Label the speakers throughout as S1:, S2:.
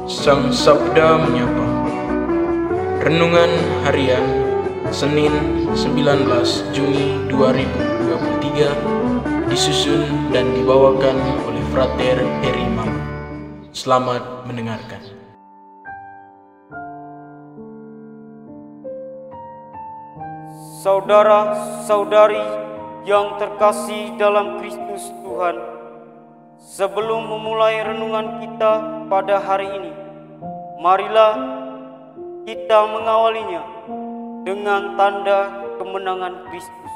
S1: Sang Sabda Menyapa. Renungan Harian Senin 19 Juni 2023 disusun dan dibawakan oleh Frater Heri Mama. Selamat mendengarkan.
S2: Saudara-saudari yang terkasih dalam Kristus Tuhan, sebelum memulai renungan kita pada hari ini, marilah kita mengawalinya dengan tanda kemenangan Kristus.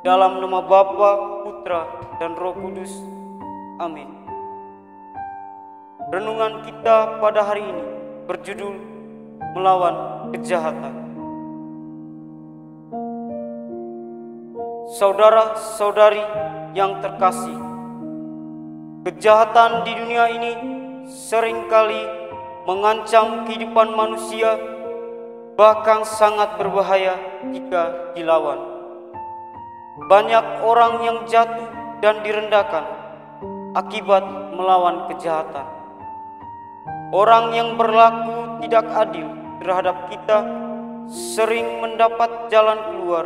S2: Dalam nama Bapa, Putra, dan Roh Kudus. Amin. Renungan kita pada hari ini berjudul Melawan Kejahatan. Saudara-saudari yang terkasih, kejahatan di dunia ini seringkali mengancam kehidupan manusia, bahkan sangat berbahaya jika dilawan. Banyak orang yang jatuh dan direndahkan akibat melawan kejahatan. Orang yang berlaku tidak adil terhadap kita sering mendapat jalan keluar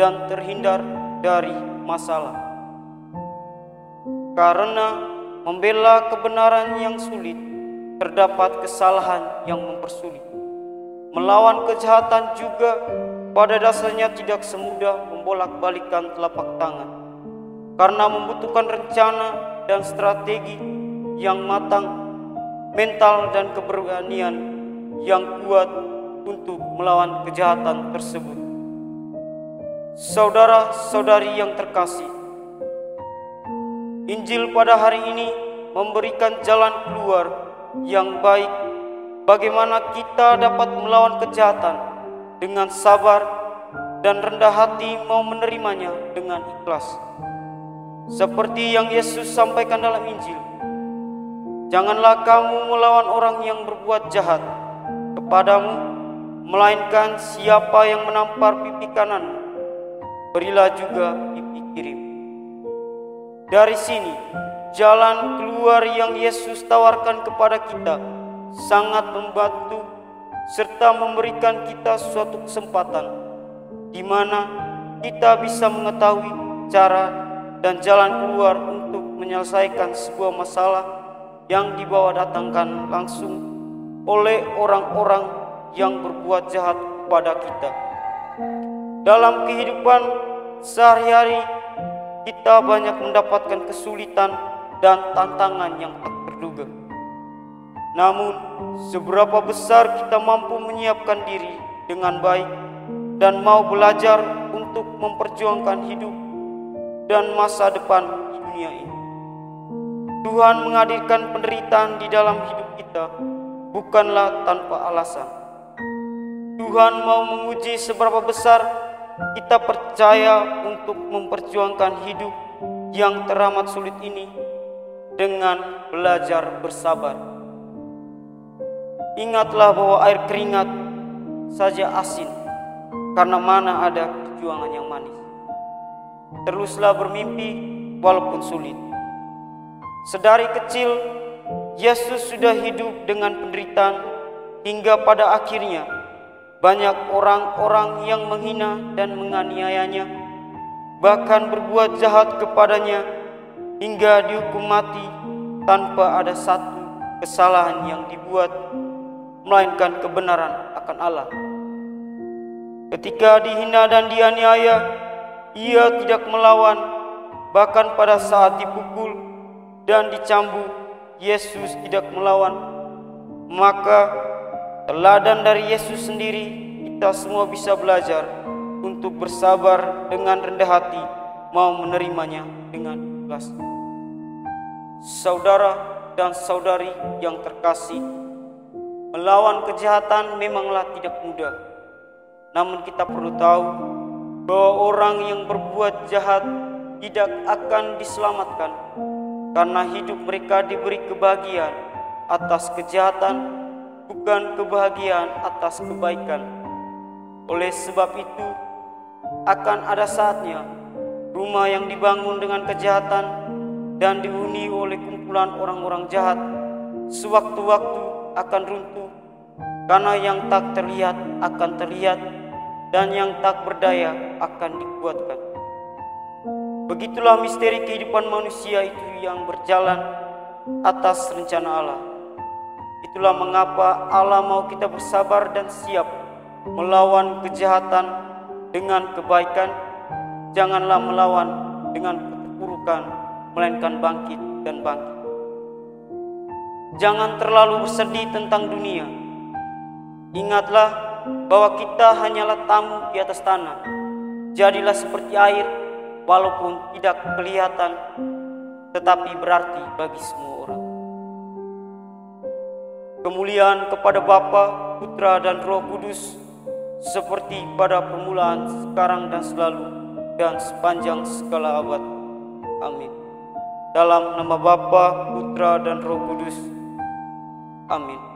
S2: dan terhindar dari masalah. Karena membela kebenaran yang sulit, terdapat kesalahan yang mempersulit. Melawan kejahatan juga pada dasarnya tidak semudah membolak-balikan telapak tangan, karena membutuhkan rencana dan strategi yang matang, mental dan keberanian yang kuat untuk melawan kejahatan tersebut. Saudara-saudari yang terkasih, Injil pada hari ini memberikan jalan keluar yang baik bagaimana kita dapat melawan kejahatan dengan sabar dan rendah hati mau menerimanya dengan ikhlas. Seperti yang Yesus sampaikan dalam Injil, janganlah kamu melawan orang yang berbuat jahat kepadamu, melainkan siapa yang menampar pipi kananmu, berilah juga pipi kiri. Dari sini, jalan keluar yang Yesus tawarkan kepada kita sangat membantu serta memberikan kita suatu kesempatan di mana kita bisa mengetahui cara dan jalan keluar untuk menyelesaikan sebuah masalah yang dibawa datangkan langsung oleh orang-orang yang berbuat jahat kepada kita. Dalam kehidupan sehari-hari, kita banyak mendapatkan kesulitan dan tantangan yang tak terduga. Namun, seberapa besar kita mampu menyiapkan diri dengan baik dan mau belajar untuk memperjuangkan hidup dan masa depan di dunia ini. Tuhan menghadirkan penderitaan di dalam hidup kita bukanlah tanpa alasan. Tuhan mau menguji seberapa besar kita percaya untuk memperjuangkan hidup yang teramat sulit ini dengan belajar bersabar. Ingatlah bahwa air keringat saja asin, karena mana ada perjuangan yang manis. Teruslah bermimpi walaupun sulit. Sedari kecil, Yesus sudah hidup dengan penderitaan hingga pada akhirnya banyak orang-orang yang menghina dan menganiayanya, bahkan berbuat jahat kepadanya hingga dihukum mati tanpa ada satu kesalahan yang dibuat, melainkan kebenaran akan Allah. Ketika dihina dan dianiaya, ia tidak melawan, bahkan pada saat dipukul dan dicambuk, Yesus tidak melawan. Maka teladan dari Yesus sendiri, kita semua bisa belajar untuk bersabar dengan rendah hati, mau menerimanya dengan ikhlas. Saudara dan saudari yang terkasih, melawan kejahatan memanglah tidak mudah. Namun kita perlu tahu bahwa orang yang berbuat jahat tidak akan diselamatkan, karena hidup mereka diberi kebahagiaan atas kejahatan, bukan kebahagiaan atas kebaikan. Oleh sebab itu, akan ada saatnya rumah yang dibangun dengan kejahatan dan dihuni oleh kumpulan orang-orang jahat sewaktu-waktu akan runtuh, karena yang tak terlihat akan terlihat, dan yang tak berdaya akan dikuatkan. Begitulah misteri kehidupan manusia itu yang berjalan atas rencana Allah. Itulah mengapa Allah mau kita bersabar dan siap melawan kejahatan dengan kebaikan. Janganlah melawan dengan keburukan, melainkan bangkit dan bangkit. Jangan terlalu bersedih tentang dunia. Ingatlah bahwa kita hanyalah tamu di atas tanah. Jadilah seperti air, walaupun tidak kelihatan, tetapi berarti bagi semua orang. Kemuliaan kepada Bapa, Putra, dan Roh Kudus, seperti pada permulaan, sekarang, dan selalu, dan sepanjang segala abad. Amin. Dalam nama Bapa, Putra, dan Roh Kudus. Amin.